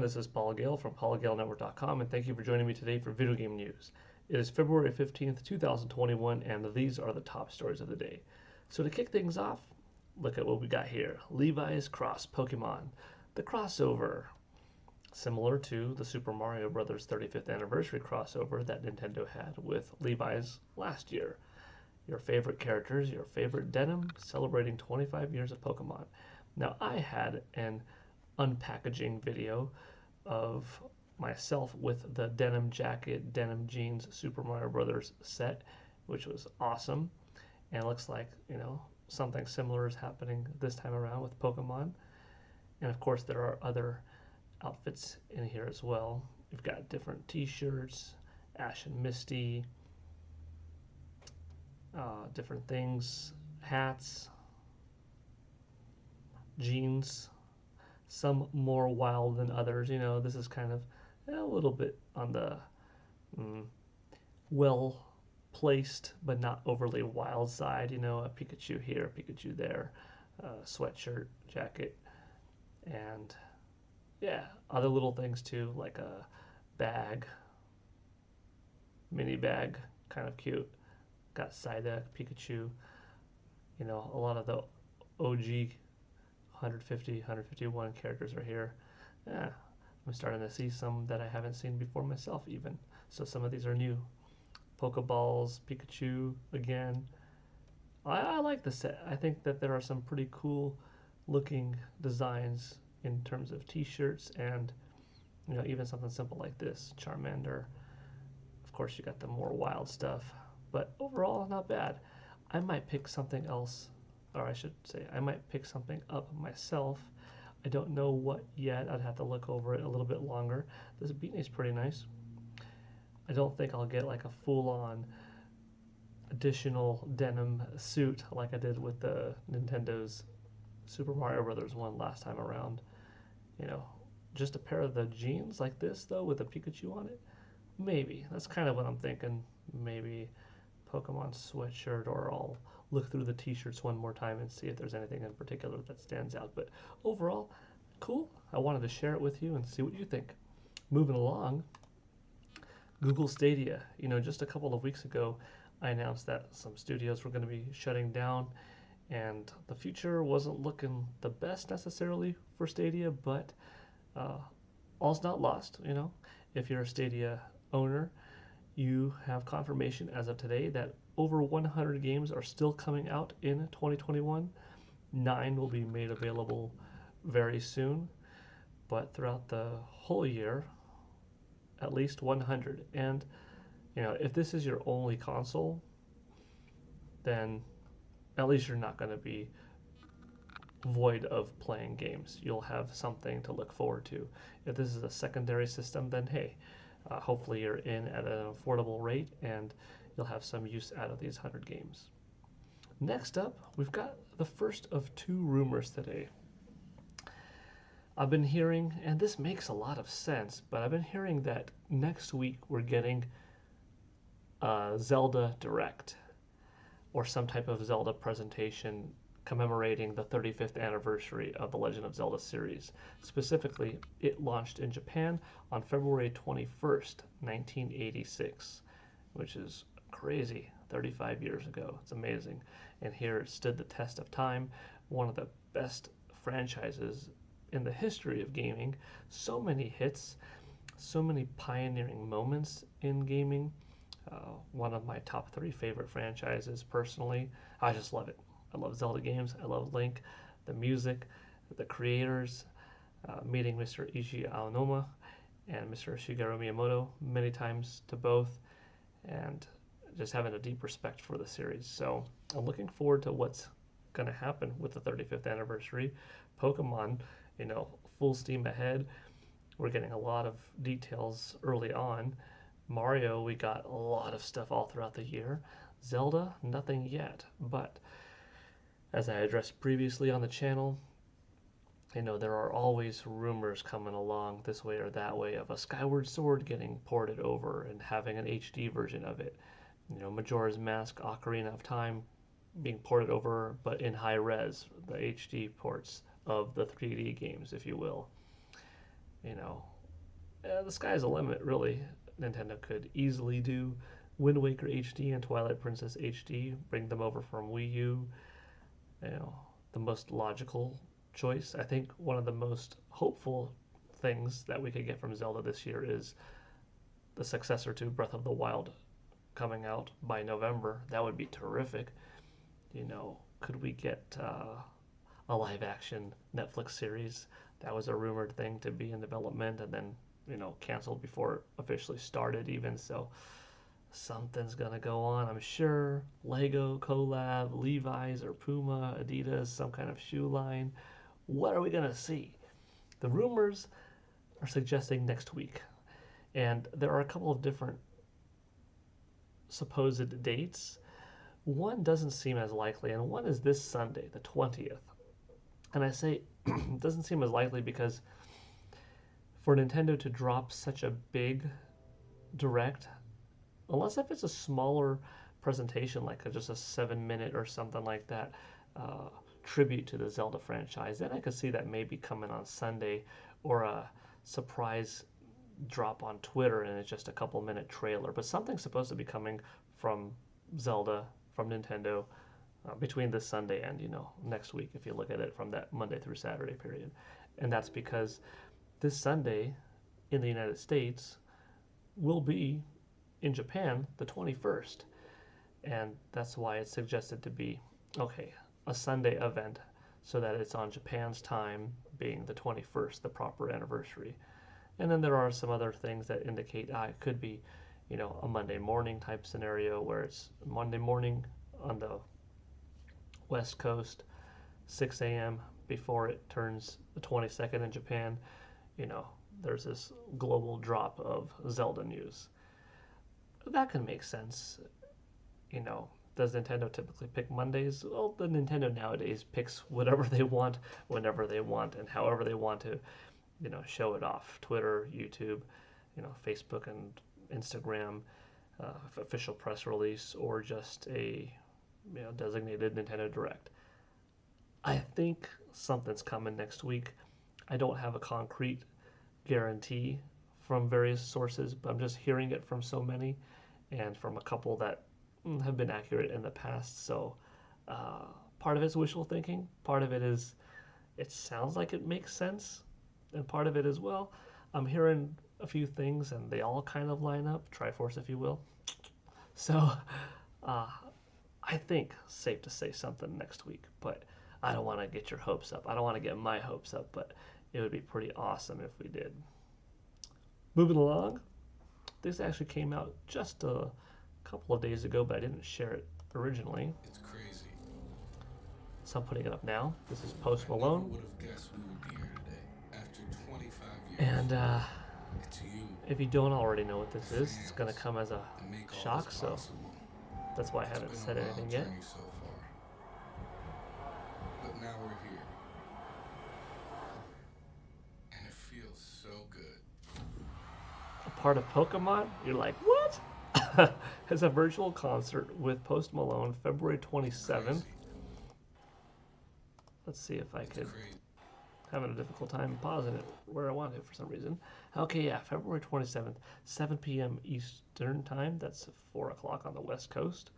This is Paul Gale from paulgalenetwork.com, and thank you for joining me today for video game news. It is February 15th, 2021, and these are the top stories of the day. So to kick things off, look at what we got here. Levi's cross Pokemon. The crossover, similar to the Super Mario Bros. 35th anniversary crossover that Nintendo had with Levi's last year. Your favorite characters, your favorite denim, celebrating 25 years of Pokemon. Now, I had an unpackaging video of myself with the denim jacket, denim jeans Super Mario Brothers set, which was awesome. And it looks like, something similar is happening this time around with Pokemon. And of course, there are other outfits in here as well. You've got different t-shirts, Ash and Misty, different things, hats, jeans, some more wild than others. This is kind of a little bit on the well placed but not overly wild side. A Pikachu here, a Pikachu there, sweatshirt, jacket, and yeah, other little things too, like a bag, mini bag, kind of cute. Got Psyduck, Pikachu, a lot of the OG 150, 151 characters are here. Yeah, I'm starting to see some that I haven't seen before myself even. So some of these are new. Pokeballs, Pikachu again. I like the set. I think that there are some pretty cool looking designs in terms of t-shirts and even something simple like this, Charmander. Of course, you got the more wild stuff, but overall not bad. I might pick something else, or I should say, I might pick something up myself. I don't know what yet. I'd have to look over it a little bit longer. This beanie's pretty nice. I don't think I'll get like a full-on additional denim suit like I did with the Nintendo's Super Mario Brothers one last time around. Just a pair of the jeans like this though with a Pikachu on it. Maybe. That's kind of what I'm thinking. Maybe Pokemon sweatshirt, or I'll look through the t-shirts one more time and see if there's anything in particular that stands out. But overall, cool. I wanted to share it with you and see what you think. Moving along, Google Stadia. Just a couple of weeks ago, I announced that some studios were going to be shutting down, and the future wasn't looking the best necessarily for Stadia, but all's not lost. If you're a Stadia owner, you have confirmation as of today that over 100 games are still coming out in 2021. 9 will be made available very soon, but throughout the whole year, at least 100. And, if this is your only console, then at least you're not going to be void of playing games. You'll have something to look forward to. If this is a secondary system, then hey, hopefully you're in at an affordable rate and you'll have some use out of these 100 games. Next up, we've got the first of 2 rumors today. I've been hearing, and this makes a lot of sense, but I've been hearing that next week we're getting a Zelda Direct, or some type of Zelda presentation commemorating the 35th anniversary of the Legend of Zelda series. Specifically, it launched in Japan on February 21st, 1986, which is crazy, 35 years ago. It's amazing. And here it stood the test of time, one of the best franchises in the history of gaming. So many hits, so many pioneering moments in gaming. One of my top 3 favorite franchises personally. I just love it. I love Zelda games. I love Link, the music, the creators, meeting Mr. Eiji Aonuma and Mr. Shigeru Miyamoto many times to both, and just having a deep respect for the series. So I'm looking forward to what's going to happen with the 35th anniversary. Pokemon, full steam ahead. We're getting a lot of details early on. Mario, we got a lot of stuff all throughout the year. Zelda, nothing yet, but as I addressed previously on the channel, there are always rumors coming along this way or that way of a Skyward Sword getting ported over and having an HD version of it. Majora's Mask, Ocarina of Time being ported over, but in high res, the HD ports of the 3D games, if you will. the sky's the limit, really. Nintendo could easily do Wind Waker HD and Twilight Princess HD, bring them over from Wii U. You know, the most logical choice. I think one of the most hopeful things that we could get from Zelda this year is the successor to Breath of the Wild coming out by November. That would be terrific. You know, could we get a live action Netflix series? That was a rumored thing to be in development and then, canceled before it officially started, even. So something's gonna go on, I'm sure. Lego collab, Levi's or Puma, Adidas, some kind of shoe line. What are we gonna see? The rumors are suggesting next week, and there are a couple of different supposed dates. One doesn't seem as likely, and one is this Sunday, the 20th. And I say it doesn't seem as likely because for Nintendo to drop such a big direct, unless if it's a smaller presentation, like just a 7 minute or something like that, tribute to the Zelda franchise, then I could see that maybe coming on Sunday, or a surprise drop on Twitter and it's just a couple minute trailer. But something's supposed to be coming from Zelda, from Nintendo, between this Sunday and next week, if you look at it from that Monday through Saturday period. And that's because this Sunday in the United States will be in Japan the 21st. And that's why it's suggested to be, okay, a Sunday event so that it's on Japan's time, being the 21st, the proper anniversary. And then there are some other things that indicate it could be, a Monday morning type scenario where it's Monday morning on the West Coast, 6 a.m. before it turns the 22nd in Japan. There's this global drop of Zelda news. That can make sense. Does Nintendo typically pick Mondays? Well, the Nintendo nowadays picks whatever they want, whenever they want, and however they want to, show it off. Twitter, YouTube, Facebook and Instagram, official press release, or just a designated Nintendo Direct. I think something's coming next week. I don't have a concrete guarantee from various sources, but I'm just hearing it from so many and from a couple that have been accurate in the past. So part of it's wishful thinking. Part of it is it sounds like it makes sense. And part of it is, well, I'm hearing a few things and they all kind of line up. Triforce, if you will. So I think safe to say something next week, but I don't want to get your hopes up. I don't want to get my hopes up, but it would be pretty awesome if we did. Moving along, this actually came out just a couple of days ago, but I didn't share it originally. It's crazy. So I'm putting it up now. This is Post Malone. Would have guessed we would be here today after 25 years. And it's you. If you don't already know what this is, it's going to come as a shock, so that's why I haven't said anything yet. So far. But now we're here. And it feels so good. A part of Pokemon? You're like, what? It's a virtual concert with Post Malone, February 27th. Let's see if I could. Having a difficult time pausing it where I want it for some reason. Okay, yeah, February 27th, 7 p.m. Eastern Time. That's 4 o'clock on the West Coast.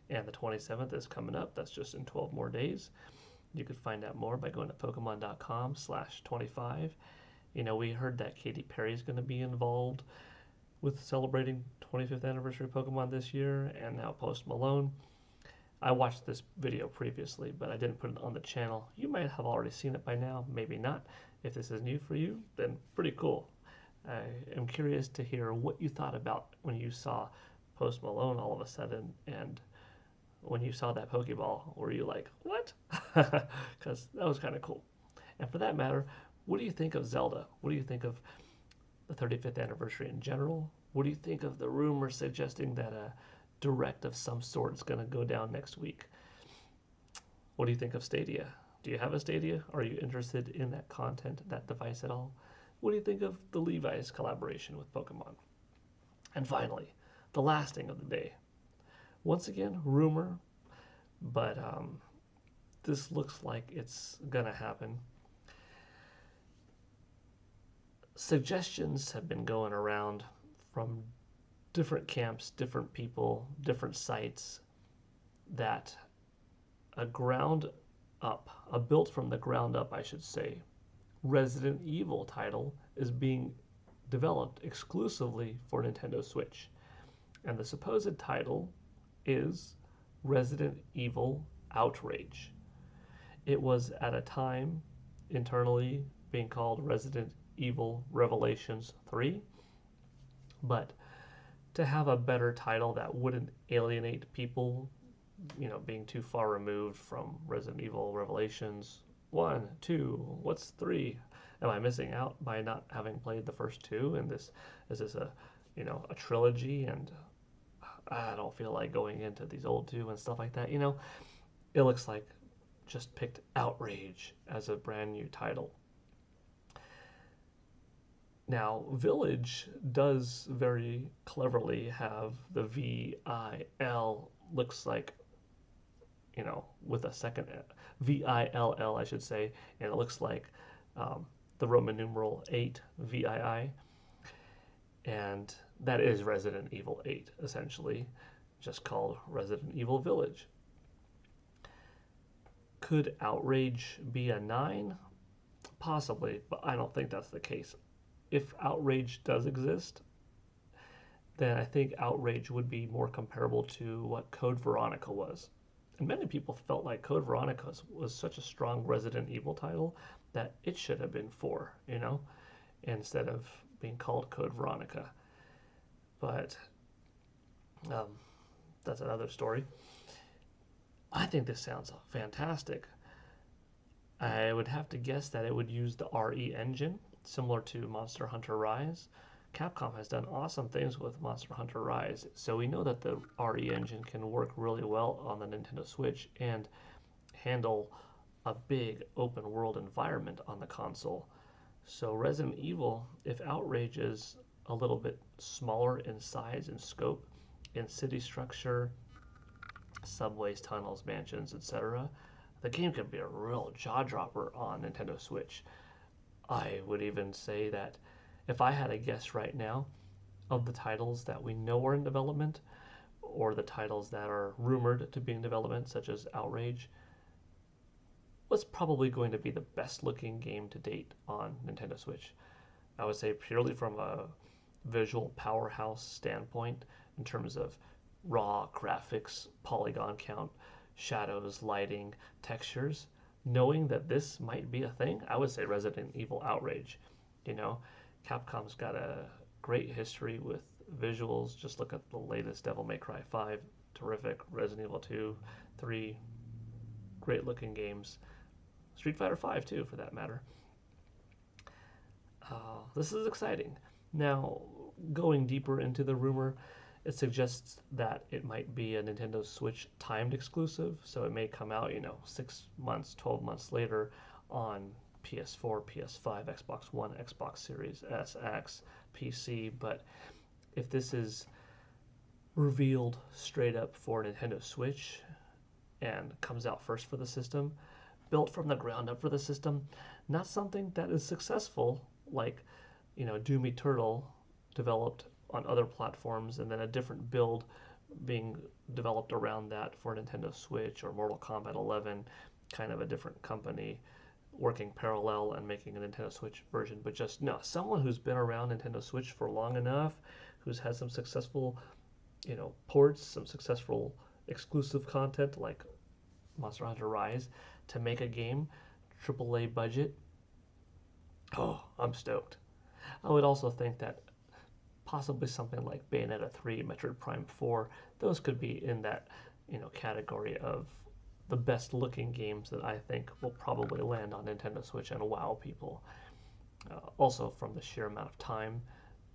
And the 27th is coming up. That's just in 12 more days. You could find out more by going to Pokemon.com/25. We heard that Katy Perry is going to be involved with celebrating 25th anniversary of Pokemon this year, and now Post Malone. I watched this video previously, but I didn't put it on the channel. You might have already seen it by now, maybe not. If this is new for you, then pretty cool. I am curious to hear what you thought about when you saw Post Malone all of a sudden, and when you saw that Pokeball, were you like, what? Because that was kind of cool. And for that matter, what do you think of Zelda? What do you think of the 35th anniversary in general? What do you think of the rumors suggesting that a direct of some sort is going to go down next week? What do you think of Stadia? Do you have a Stadia? Are you interested in that content, that device at all? What do you think of the Levi's collaboration with Pokemon? And finally, the last thing of the day. Once again, rumor, but this looks like it's going to happen. suggestions have been going around from different camps, different people, different sites that a ground up, a built from the ground up, I should say, Resident Evil title is being developed exclusively for Nintendo Switch. And the supposed title is Resident Evil Outrage. It was at a time internally being called Resident Evil Revelations 3, but to have a better title that wouldn't alienate people, being too far removed from Resident Evil Revelations 1, 2, what's 3? Am I missing out by not having played the first two? And is this a trilogy? And I don't feel like going into these old two and stuff like that. It looks like just picked Outrage as a brand new title. Now, Village does very cleverly have the VIL, looks like, with a second VILL, I should say, and it looks like the Roman numeral 8, VII, and that is Resident Evil 8, essentially, just called Resident Evil Village. Could Outrage be a 9? Possibly, but I don't think that's the case. If Outrage does exist, then I think Outrage would be more comparable to what Code Veronica was. And many people felt like Code Veronica was such a strong Resident Evil title that it should have been 4, instead of being called Code Veronica. But that's another story. I think this sounds fantastic. I would have to guess that it would use the RE engine, similar to Monster Hunter Rise. Capcom has done awesome things with Monster Hunter Rise, so we know that the RE engine can work really well on the Nintendo Switch and handle a big open world environment on the console. So Resident Evil, if Outrage is a little bit smaller in size and scope, in city structure, subways, tunnels, mansions, etc., the game could be a real jaw dropper on Nintendo Switch. I would even say that if I had a guess right now of the titles that we know are in development, or the titles that are rumored to be in development, such as Outrage, what's probably going to be the best looking game to date on Nintendo Switch? I would say purely from a visual powerhouse standpoint, in terms of raw graphics, polygon count, shadows, lighting, textures, knowing that this might be a thing, I would say Resident Evil Outrage. Capcom's got a great history with visuals. Just look at the latest Devil May Cry 5, terrific. Resident Evil 2, 3, great looking games. Street Fighter 5 too, for that matter. This is exciting. Now, going deeper into the rumor, it suggests that it might be a Nintendo Switch timed exclusive, so it may come out, 6 months, 12 months later on PS4, PS5, Xbox One, Xbox Series S, X, PC. But if this is revealed straight up for Nintendo Switch and comes out first for the system, built from the ground up for the system, not something that is successful like, Doom Eternal developed on other platforms and then a different build being developed around that for Nintendo Switch, or Mortal Kombat 11, kind of a different company working parallel and making a Nintendo Switch version. But just no, someone who's been around Nintendo Switch for long enough, who's had some successful, ports, some successful exclusive content like Monster Hunter Rise, to make a game, AAA budget. Oh, I'm stoked. I would also think that possibly something like Bayonetta 3, Metroid Prime 4, those could be in that, category of the best looking games that I think will probably land on Nintendo Switch and wow people. Also from the sheer amount of time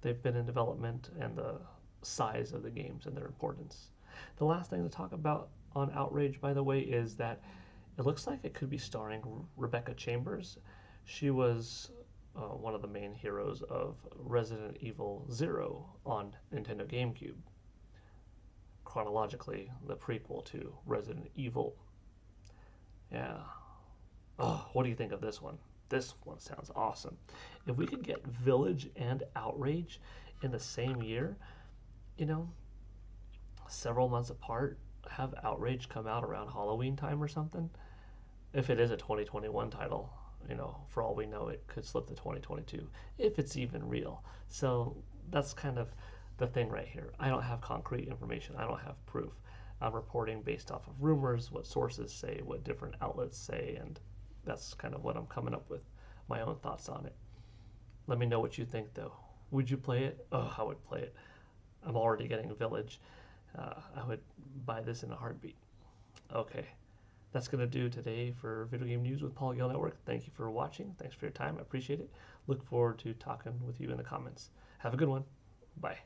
they've been in development and the size of the games and their importance. The last thing to talk about on Outrage, by the way, is that it looks like it could be starring Rebecca Chambers. She was one of the main heroes of Resident Evil 0 on Nintendo GameCube. Chronologically, the prequel to Resident Evil. Yeah. Oh, what do you think of this one? this one sounds awesome. If we could get Village and Outrage in the same year, you know, several months apart, have Outrage come out around Halloween time or something. If it is a 2021 title, for all we know, it could slip to 2022 if it's even real. So that's kind of the thing right here. I don't have concrete information. I don't have proof. I'm reporting based off of rumors, what sources say, what different outlets say, and that's kind of what I'm coming up with, my own thoughts on it. Let me know what you think, though. Would you play it? Oh, I would play it. I'm already getting Village. I would buy this in a heartbeat. Okay, that's going to do today for Video Game News with Paul Gale Network. Thank you for watching. Thanks for your time. I appreciate it. Look forward to talking with you in the comments. Have a good one. Bye.